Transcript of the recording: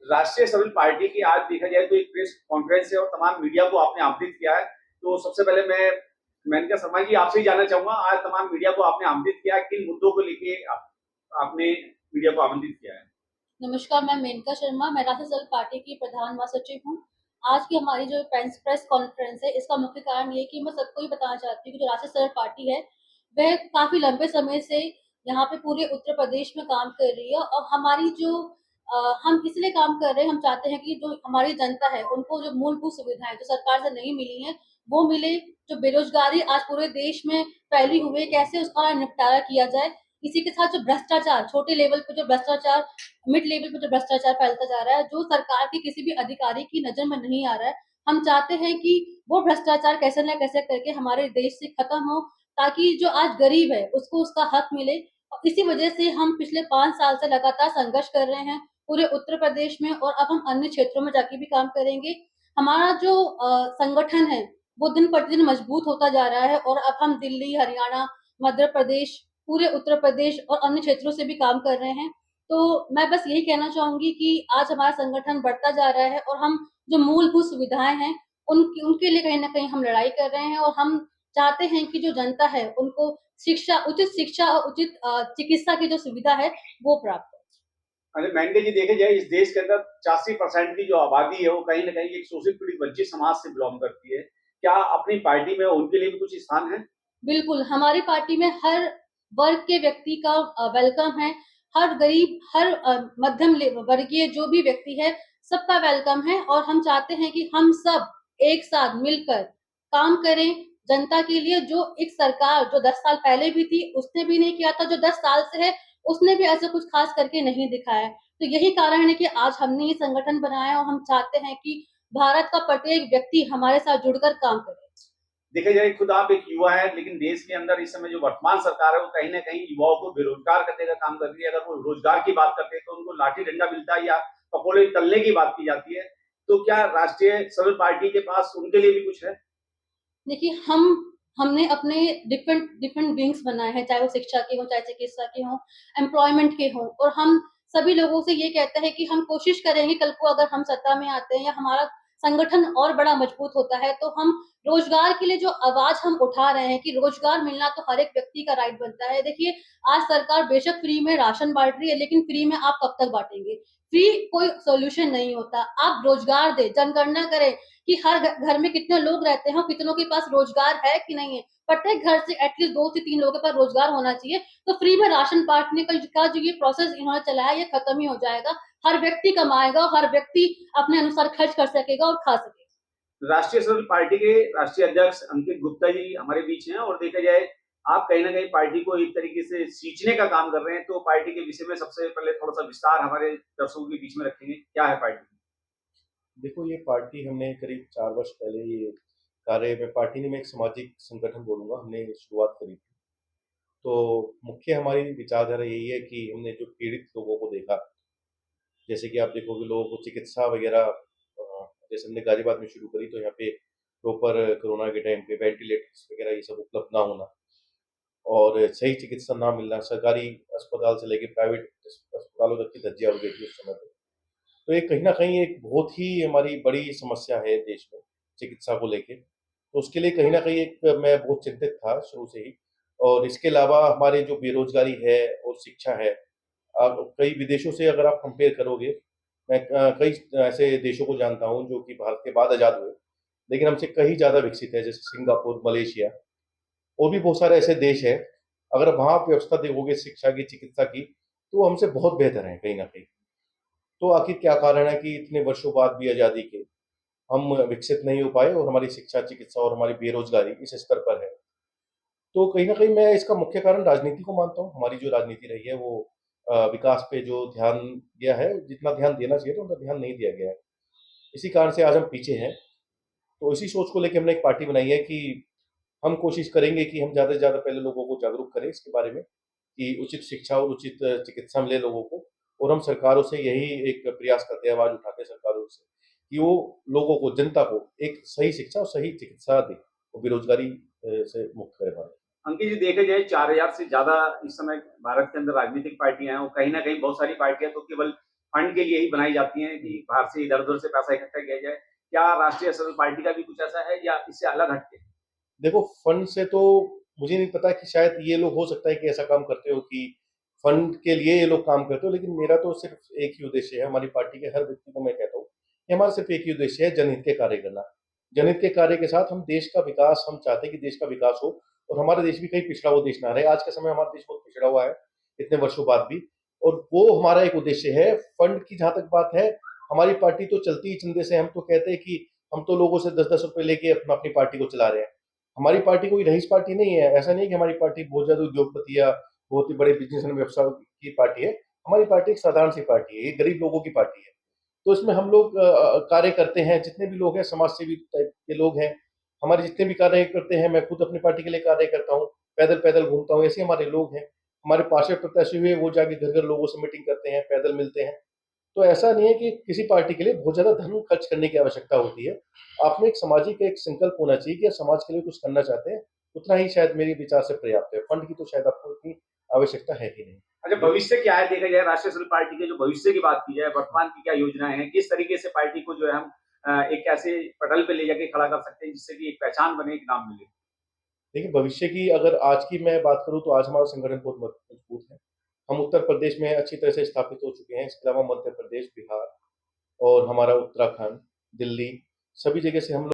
राष्ट्रीय सभी पार्टी की आज देखा जाए तो एक प्रेस कॉन्फ्रेंस है और तमाम मीडिया को आपने आमंत्रित किया है। तो सबसे पहले मैं मेनका शर्मा जी आपसे ही जानना चाहूंगा, आज तमाम मीडिया को आपने आमंत्रित किया है, किन मुद्दों को लेके आपने मीडिया को आमंत्रित किया है? नमस्कार, मैं मेनका शर्मा, मैं राष्ट्रीय दल पार्टी की प्रधान महासचिव हूँ। आज की हमारी जो प्रेस कॉन्फ्रेंस है, इसका मुख्य कारण ये है कि मैं सबको ये बताना चाहती हूँ कि जो राष्ट्रीय दल पार्टी है, वह काफ़ी लंबे समय से यहाँ पे पूरे उत्तर प्रदेश में काम कर रही है और हमारी जो हम इसलिए काम कर रहे हैं, हम चाहते हैं कि जो हमारी जनता है, उनको जो मूलभूत सुविधाएँ जो सरकार से नहीं मिली हैं, वो मिले। जो बेरोज़गारी आज पूरे देश में फैली हुई है, कैसे उसका निपटारा किया जाए। इसी के साथ जो भ्रष्टाचार, छोटे लेवल पे जो भ्रष्टाचार, मिड लेवल पे जो भ्रष्टाचार फैलता जा रहा है, जो सरकार के किसी भी अधिकारी की नज़र में नहीं आ रहा है। हम चाहते हैं कि वो भ्रष्टाचार कैसे न कैसे करके हमारे देश से खत्म हो, ताकि जो आज गरीब है, उसको उसका हक मिले। और इसी वजह से हम पिछले 5 साल से लगातार संघर्ष कर रहे हैं, पूरे उत्तर प्रदेश में, और अब हम अन्य क्षेत्रों में जाके भी काम करेंगे। हमारा जो संगठन है, वो दिन-प्रतिदिन मजबूत होता जा रहा है और अब हम दिल्ली, हरियाणा, मध्य प्रदेश, पूरे उत्तर प्रदेश और अन्य क्षेत्रों से भी काम कर रहे हैं। तो मैं बस यही कहना चाहूँगी कि आज हमारा संगठन बढ़ता जा रहा है और हम जो मूलभूत सुविधाएँ हैं, उनके लिए कहीं न कहीं हम लड़ाई कर रहे हैं और हम चाहते हैं कि जो जनता है, उनको उचित शिक्षा और उचित चिकित्सा की जो सुविधा है, वो प्राप्त हो। अरे मेनका जी, देखे जाए इस देश के अंदर 85% की जो आबादी है वो कहीं ना कहीं एक शोषित पीड़ित वंचित समाज से बिलोंग करती है। क्या अपनी पार्टी में उनके लिए भी कुछ स्थान है? बिल्कुल, हमारी पार्टी में हर वर्ग के व्यक्ति का वेलकम है। हर गरीब, हर मध्यम वर्गीय जो भी व्यक्ति है, सबका वेलकम है और हम चाहते हैं कि हम सब एक साथ मिलकर काम करें जनता के लिए। जो एक सरकार जो 10 साल पहले भी थी, उसने भी नहीं किया था, जो 10 साल से है, उसने भी ऐसा कुछ खास करके नहीं दिखाया है। तो यही कारण है कि आज हमने ये संगठन बनाया है और हम चाहते हैं कि भारत का प्रत्येक व्यक्ति हमारे साथ जुड़कर काम करे। देखा जाए खुद आप एक युवा है, लेकिन देश के अंदर इस समय जो वर्तमान सरकार है वो कहीं ना कहीं युवाओं को बेरोजगार करने का काम कर रही है। अगर वो रोजगार की बात करते हैं तो उनको लाठी डंडा मिलता है या पकोड़े तलने की बात की जाती है। तो क्या राष्ट्रीय सभी पार्टी के पास उनके लिए भी कुछ है? देखिए, हमने अपने डिफरेंट डिफरेंट विंग्स बनाए हैं, चाहे वो शिक्षा के हों, चाहे चिकित्सा के हों, एम्प्लॉयमेंट के हों, और हम सभी लोगों से ये कहते हैं कि हम कोशिश करेंगे, कल को अगर हम सत्ता में आते हैं या हमारा संगठन और बड़ा मजबूत होता है, तो हम रोजगार के लिए जो आवाज हम उठा रहे हैं कि रोजगार मिलना तो हर एक व्यक्ति का राइट बनता है। देखिए, आज सरकार बेशक फ्री में राशन बांट रही है, लेकिन फ्री में आप कब तक बांटेंगे? फ्री कोई सॉल्यूशन नहीं होता। आप रोजगार दें, जनगणना करें कि हर घर में कितने लोग रहते हैं और कितनों के पास रोजगार है कि नहीं है। प्रत्येक घर से एटलीस्ट 2 से 3 लोगों के पास रोजगार होना चाहिए। तो फ्री में राशन बांटने का जो ये प्रोसेस इन्होंने चलाया है, ये खत्म ही हो जाएगा। हर व्यक्ति कमाएगा और हर व्यक्ति अपने अनुसार खर्च कर सकेगा और खा सकेगा। राष्ट्रीय सदल पार्टी के राष्ट्रीय अध्यक्ष अंकित गुप्ता जी हमारे बीच हैं और देखा जाए आप कहीं ना कहीं पार्टी को एक तरीके से सींचने का काम कर रहे हैं। तो पार्टी के विषय में सबसे पहले थोड़ा सा विस्तार हमारे दर्शकों के बीच में रखेंगे, क्या है पार्टी? देखो, ये पार्टी हमने करीब 4 वर्ष पहले ये कार्य में पार्टी ने मैं एक सामाजिक संगठन बोलूँगा, हमने शुरुआत करी थी। तो मुख्य हमारी विचारधारा यही है कि हमने जो पीड़ित लोगों को देखा, जैसे कि आप देखोगे लोगों को चिकित्सा वगैरह जैसे हमने गाज़ियाबाद में शुरू करी तो यहाँ पे प्रॉपर कोरोना के टाइम पे वेंटिलेटर्स वगैरह ये सब उपलब्ध ना होना और सही चिकित्सा ना मिलना, सरकारी अस्पताल से लेके प्राइवेट अस्पतालों तक की धज्जियाँ उड़ गई थी उस समय पे। तो ये कहीं न कहीं एक बहुत ही हमारी बड़ी समस्या है देश में, चिकित्सा को लेके। तो उसके लिए कहीं न कहीं एक मैं बहुत चिंतित था शुरू से ही और इसके अलावा हमारे जो बेरोज़गारी है और शिक्षा है, अब कई विदेशों से अगर आप कंपेयर करोगे, मैं कई ऐसे देशों को जानता हूँ जो कि भारत के बाद आज़ाद हुए, लेकिन हमसे कहीं ज़्यादा विकसित है, जैसे सिंगापुर, मलेशिया और भी बहुत सारे ऐसे देश हैं। अगर वहाँ आप व्यवस्था देखोगे शिक्षा की, चिकित्सा की, तो वो हमसे बहुत बेहतर हैं कहीं न कहीं। तो आखिर क्या कारण है कि इतने वर्षों बाद भी आज़ादी के हम विकसित नहीं हो पाए और हमारी शिक्षा, चिकित्सा और हमारी बेरोज़गारी इस स्तर पर है। तो कहीं न कहीं मैं इसका मुख्य कारण राजनीति को मानता हूँ। हमारी जो राजनीति रही है वो विकास पे जो ध्यान दिया है, जितना ध्यान देना चाहिए था उतना ध्यान नहीं दिया गया है। इसी कारण से आज हम पीछे हैं। तो इसी सोच को लेके हमने एक पार्टी बनाई है कि हम कोशिश करेंगे कि हम ज़्यादा से ज़्यादा पहले लोगों को जागरूक करें इसके बारे में कि उचित शिक्षा और उचित चिकित्सा मिले लोगों को और हम सरकारों से यही एक प्रयास करते हैं, आवाज़ उठाते हैं सरकारों से कि वो लोगों को, जनता को एक सही शिक्षा और सही चिकित्सा दें और बेरोज़गारी से मुक्त करें भारत। अंकित जी, देखा जाए 4000 से ज्यादा इस समय भारत के अंदर राजनीतिक पार्टियां हैं और कहीं ना कहीं बहुत सारी पार्टियां तो केवल फंड के लिए ही बनाई जाती हैं कि बाहर से इधर-उधर से पैसा इकट्ठा किया जाए। क्या राष्ट्रीय स्वयं पार्टी का भी कुछ ऐसा है या इससे अलग हटके? देखो फंड से तो मुझे नहीं पता कि शायद ये लोग हो सकता है कि ऐसा काम करते हो कि फंड के लिए ये लोग काम करते हो, लेकिन मेरा तो सिर्फ एक ही उद्देश्य है, हमारी पार्टी के हर व्यक्ति को मैं कहता हूँ कि हमारा सिर्फ एक ही उद्देश्य है, जनहित के कार्य करना। जनहित के कार्य के साथ हम देश का विकास, हम चाहते हैं कि देश का विकास हो और हमारा देश भी कहीं पिछड़ा हुआ देश ना रहे। आज के समय हमारा देश बहुत पिछड़ा हुआ है, इतने वर्षों बाद भी, और वो हमारा एक उद्देश्य है। फंड की जहाँ तक बात है, हमारी पार्टी तो चलती ही चंदे से, हम तो कहते हैं कि हम तो लोगों से 10-10 रुपए लेके अपनी पार्टी को चला रहे हैं। हमारी पार्टी कोई रईस पार्टी नहीं है, ऐसा नहीं है कि हमारी पार्टी बहुत ज़्यादा उद्योगपति या बहुत ही बड़े बिज़नेसमैन व्यवसाय की पार्टी है। हमारी पार्टी एक साधारण सी पार्टी है, ये गरीब लोगों की पार्टी है। तो इसमें हम लोग कार्य करते हैं, जितने भी लोग हैं समाज सेवी टाइप के लोग हैं, हमारे जितने भी कार्य करते हैं, मैं खुद अपनी पार्टी के लिए कार्य करता हूँ, पैदल-पैदल घूमता हूँ, ऐसे हमारे लोग हैं। हमारे पार्षद प्रत्याशी हुए, वो जाके घर-घर लोगों से मीटिंग करते हैं, पैदल मिलते हैं। तो ऐसा नहीं है कि किसी पार्टी के लिए बहुत ज़्यादा धन खर्च करने की आवश्यकता होती है। आप में एक सामाजिक एक संकल्प होना चाहिए कि आप समाज के लिए कुछ करना चाहते हैं, उतना ही शायद मेरे विचार से पर्याप्त है। फंड की तो शायद आपको इतनी आवश्यकता है ही नहीं। अच्छा, भविष्य क्या है देखा जाए राष्ट्रीय स्वयं पार्टी के जो भविष्य की बात की जाए, वर्तमान की क्या योजनाएँ हैं? किस तरीके से पार्टी को जो है हम एक ऐसे पटल पे ले जाके खड़ा कर सकते हैं जिससे कि एक पहचान बने, एक नाम मिले? देखिए, भविष्य की अगर आज की मैं बात करूँ तो आज हमारा संगठन बहुत मजबूत है। हम उत्तर प्रदेश में अच्छी तरह से स्थापित हो चुके हैं, इसके अलावा मध्य प्रदेश, बिहार और हमारा उत्तराखंड, दिल्ली, सभी जगह से हम लोग